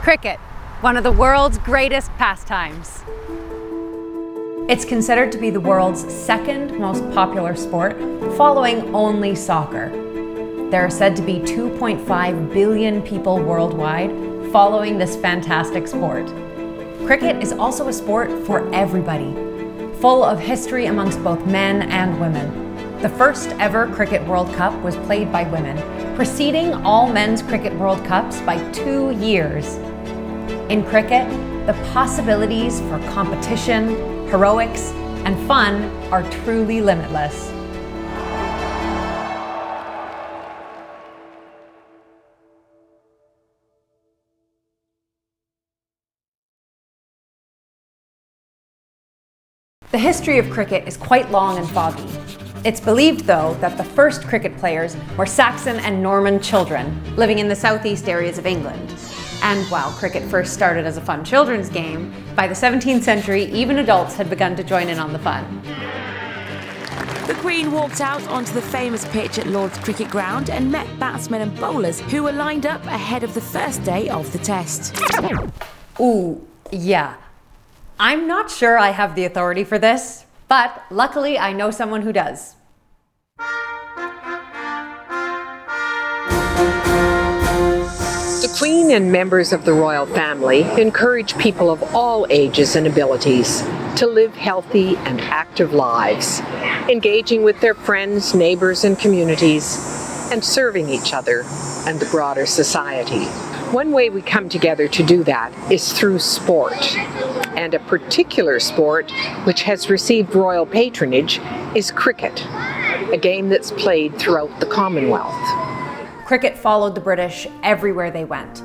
Cricket, one of the world's greatest pastimes. It's considered to be the world's second most popular sport, following only soccer. There are said to be 2.5 billion people worldwide following this fantastic sport. Cricket is also a sport for everybody, full of history amongst both men and women. The first ever Cricket World Cup was played by women, preceding all men's Cricket World Cups by 2 years. In cricket, the possibilities for competition, heroics, and fun are truly limitless. The history of cricket is quite long and foggy. It's believed, though, that the first cricket players were Saxon and Norman children living in the southeast areas of England. And while cricket first started as a fun children's game, by the 17th century, even adults had begun to join in on the fun. The Queen walked out onto the famous pitch at Lord's Cricket Ground and met batsmen and bowlers who were lined up ahead of the first day of the test. Ooh, yeah. I'm not sure I have the authority for this, but luckily I know someone who does. The Queen and members of the royal family encourage people of all ages and abilities to live healthy and active lives, engaging with their friends, neighbors, and communities, and serving each other and the broader society. One way we come together to do that is through sport. And a particular sport which has received royal patronage is cricket, a game that's played throughout the Commonwealth. Cricket followed the British everywhere they went.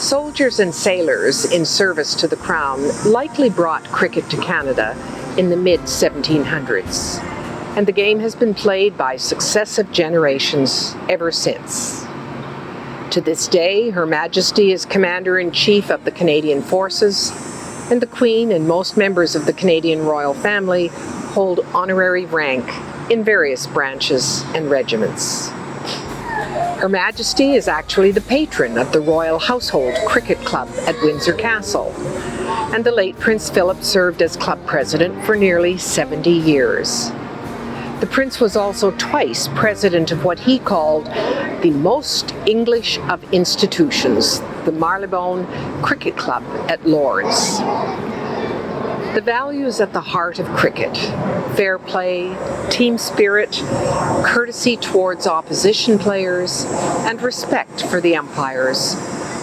Soldiers and sailors in service to the Crown likely brought cricket to Canada in the mid-1700s, and the game has been played by successive generations ever since. To this day, Her Majesty is Commander-in-Chief of the Canadian Forces, and the Queen and most members of the Canadian royal family hold honorary rank in various branches and regiments. Her Majesty is actually the patron of the Royal Household Cricket Club at Windsor Castle, and the late Prince Philip served as club president for nearly 70 years. The Prince was also twice president of what he called the most English of institutions, the Marylebone Cricket Club at Lord's. The values at the heart of cricket, fair play, team spirit, courtesy towards opposition players, and respect for the umpires,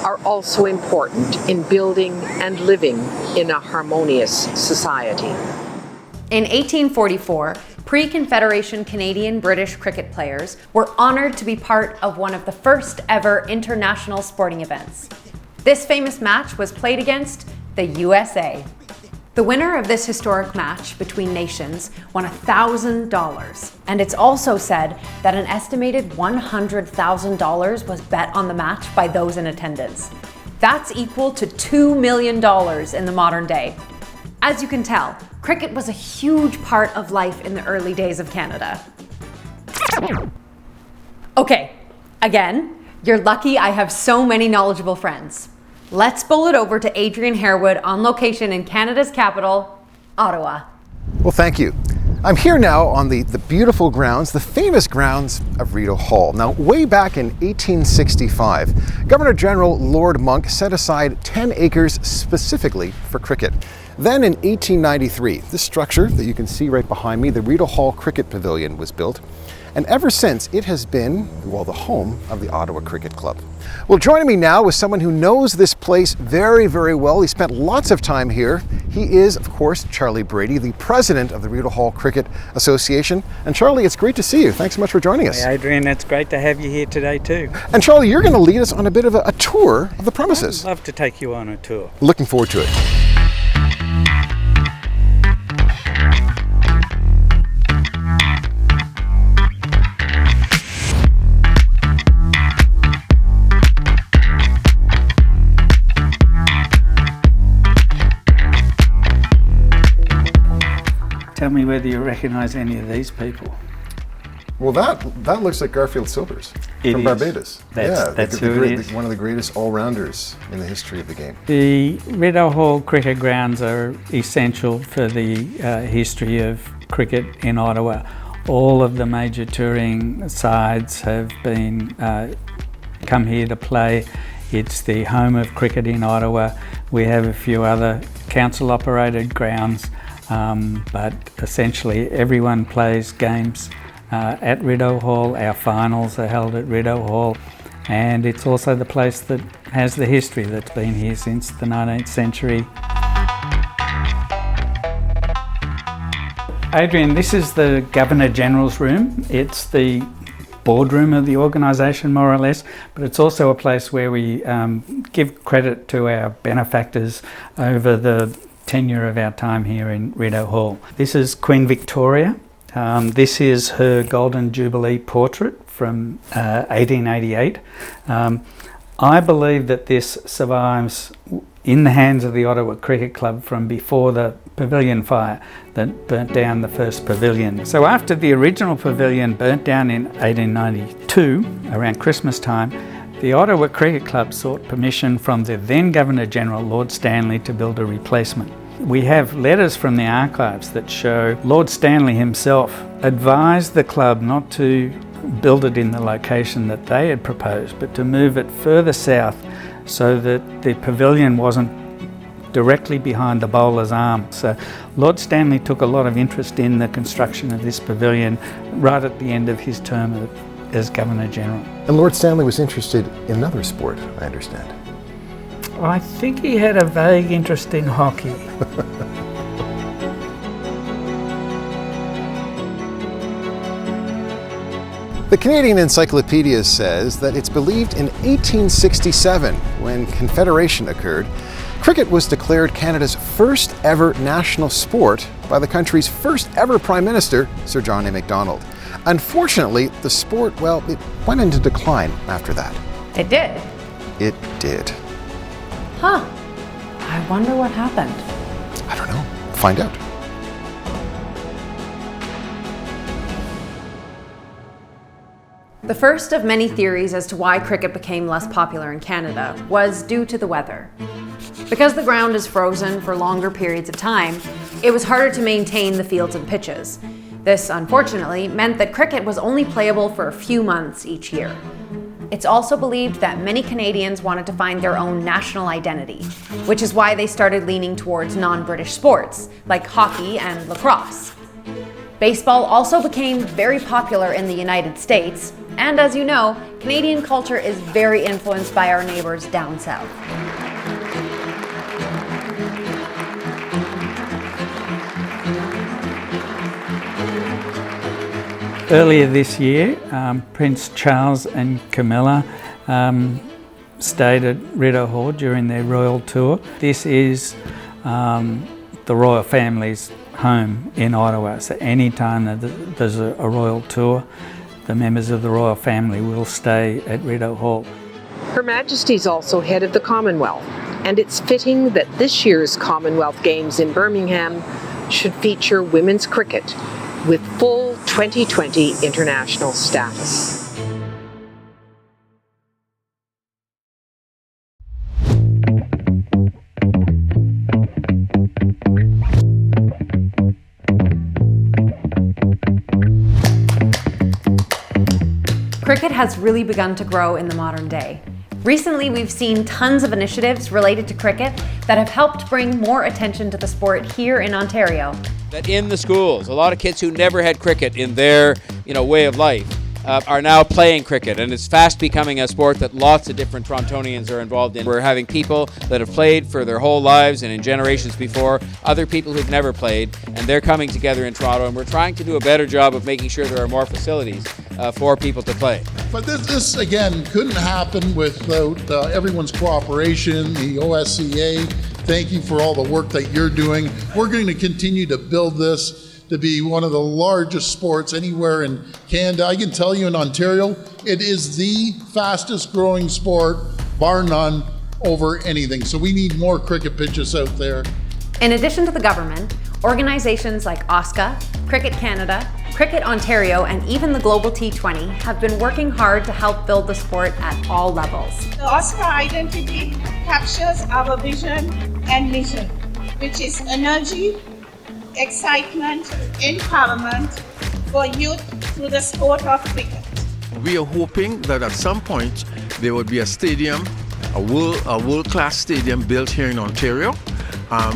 are also important in building and living in a harmonious society. In 1844, pre-Confederation Canadian-British cricket players were honored to be part of one of the first ever international sporting events. This famous match was played against the USA. The winner of this historic match between nations won $1,000, and it's also said that an estimated $100,000 was bet on the match by those in attendance. That's equal to $2 million in the modern day. As you can tell, cricket was a huge part of life in the early days of Canada. Okay, again, you're lucky I have so many knowledgeable friends. Let's bowl it over to Adrian Harewood on location in Canada's capital, Ottawa. Well, thank you. I'm here now on the beautiful grounds, the famous grounds of Rideau Hall. Now, way back in 1865, Governor General Lord Monck set aside 10 acres specifically for cricket. Then in 1893, this structure that you can see right behind me, the Rideau Hall Cricket Pavilion, was built. And ever since, it has been, well, the home of the Ottawa Cricket Club. Well, joining me now is someone who knows this place very, very well. He spent lots of time here. He is, of course, Charlie Brady, the president of the Rideau Hall Cricket Association. And Charlie, it's great to see you. Thanks so much for joining us. Hey, Adrian, it's great to have you here today too. And Charlie, you're going to lead us on a bit of a tour of the premises. I'd love to take you on a tour. Looking forward to it. Tell me whether you recognise any of these people. Well, that looks like Garfield Silvers It from is. Barbados. That's who it is. One of the greatest all-rounders in the history of the game. The Rideau Hall cricket grounds are essential for the history of cricket in Ottawa. All of the major touring sides have been come here to play. It's the home of cricket in Ottawa. We have a few other council-operated grounds, but essentially everyone plays games at Rideau Hall. Our finals are held at Rideau Hall, and it's also the place that has the history that's been here since the 19th century. Adrian, this is the Governor General's room. It's the boardroom of the organisation, more or less, but it's also a place where we give credit to our benefactors over the tenure of our time here in Rideau Hall. This is Queen Victoria. This is her Golden Jubilee portrait from 1888. I believe that this survives in the hands of the Ottawa Cricket Club from before the pavilion fire that burnt down the first pavilion. So after the original pavilion burnt down in 1892, around Christmas time, the Ottawa Cricket Club sought permission from the then Governor-General, Lord Stanley, to build a replacement. We have letters from the archives that show Lord Stanley himself advised the club not to build it in the location that they had proposed, but to move it further south so that the pavilion wasn't directly behind the bowler's arm. So Lord Stanley took a lot of interest in the construction of this pavilion right at the end of his term as Governor-General. And Lord Stanley was interested in another sport, I understand. I think he had a vague interest in hockey. The Canadian Encyclopedia says that it's believed in 1867, when Confederation occurred, cricket was declared Canada's first ever national sport by the country's first ever Prime Minister, Sir John A. Macdonald. Unfortunately, the sport, well, it went into decline after that. It did. It did. Huh. I wonder what happened. I don't know. Find out. The first of many theories as to why cricket became less popular in Canada was due to the weather. Because the ground is frozen for longer periods of time, it was harder to maintain the fields and pitches. This, unfortunately, meant that cricket was only playable for a few months each year. It's also believed that many Canadians wanted to find their own national identity, which is why they started leaning towards non-British sports, like hockey and lacrosse. Baseball also became very popular in the United States, and as you know, Canadian culture is very influenced by our neighbors down south. Earlier this year, Prince Charles and Camilla stayed at Rideau Hall during their royal tour. This is the royal family's home in Ottawa, so anytime that there's a royal tour, the members of the royal family will stay at Rideau Hall. Her Majesty's also head of the Commonwealth, and it's fitting that this year's Commonwealth Games in Birmingham should feature women's cricket with full 2020 international status. Cricket has really begun to grow in the modern day. Recently, we've seen tons of initiatives related to cricket that have helped bring more attention to the sport here in Ontario. That in the schools, a lot of kids who never had cricket in their way of life are now playing cricket, and it's fast becoming a sport that lots of different Torontonians are involved in. We're having people that have played for their whole lives and in generations before, other people who've never played, and they're coming together in Toronto, and we're trying to do a better job of making sure there are more facilities for people to play. But this again couldn't happen without everyone's cooperation, the OSCA. Thank you for all the work that you're doing. We're going to continue to build this to be one of the largest sports anywhere in Canada. I can tell you in Ontario, it is the fastest growing sport, bar none, over anything. So we need more cricket pitches out there. In addition to the government, Organizations like OSCA, Cricket Canada, Cricket Ontario, and even the Global T20 have been working hard to help build the sport at all levels. The OSCA identity captures our vision and mission, which is energy, excitement, empowerment for youth through the sport of cricket. We are hoping that at some point there will be a stadium, a world-class stadium built here in Ontario,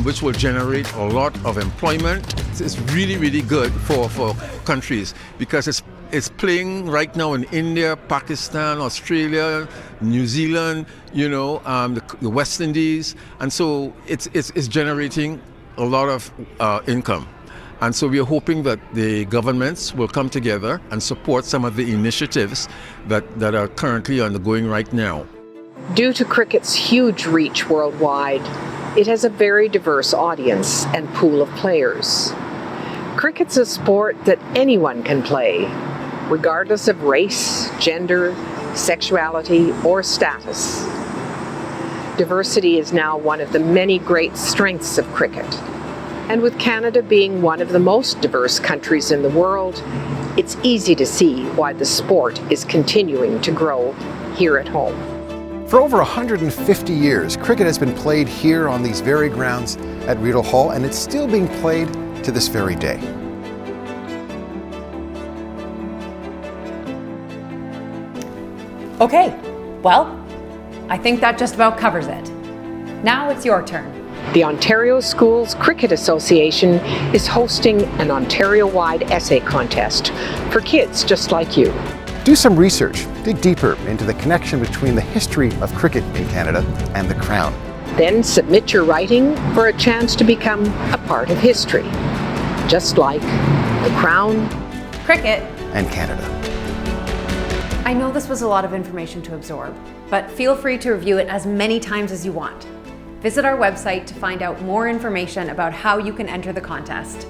which will generate a lot of employment. It's really, really good for countries because it's playing right now in India, Pakistan, Australia, New Zealand, the West Indies, and so it's generating a lot of income. And so we are hoping that the governments will come together and support some of the initiatives that are currently undergoing right now. Due to cricket's huge reach worldwide, it has a very diverse audience and pool of players. Cricket's a sport that anyone can play, regardless of race, gender, sexuality, or status. Diversity is now one of the many great strengths of cricket. And with Canada being one of the most diverse countries in the world, it's easy to see why the sport is continuing to grow here at home. For over 150 years, cricket has been played here on these very grounds at Rideau Hall, and it's still being played to this very day. Okay, well, I think that just about covers it. Now it's your turn. The Ontario Schools Cricket Association is hosting an Ontario-wide essay contest for kids just like you. Do some research, dig deeper into the connection between the history of cricket in Canada and the Crown. Then submit your writing for a chance to become a part of history, just like the Crown, Cricket, and Canada. I know this was a lot of information to absorb, but feel free to review it as many times as you want. Visit our website to find out more information about how you can enter the contest.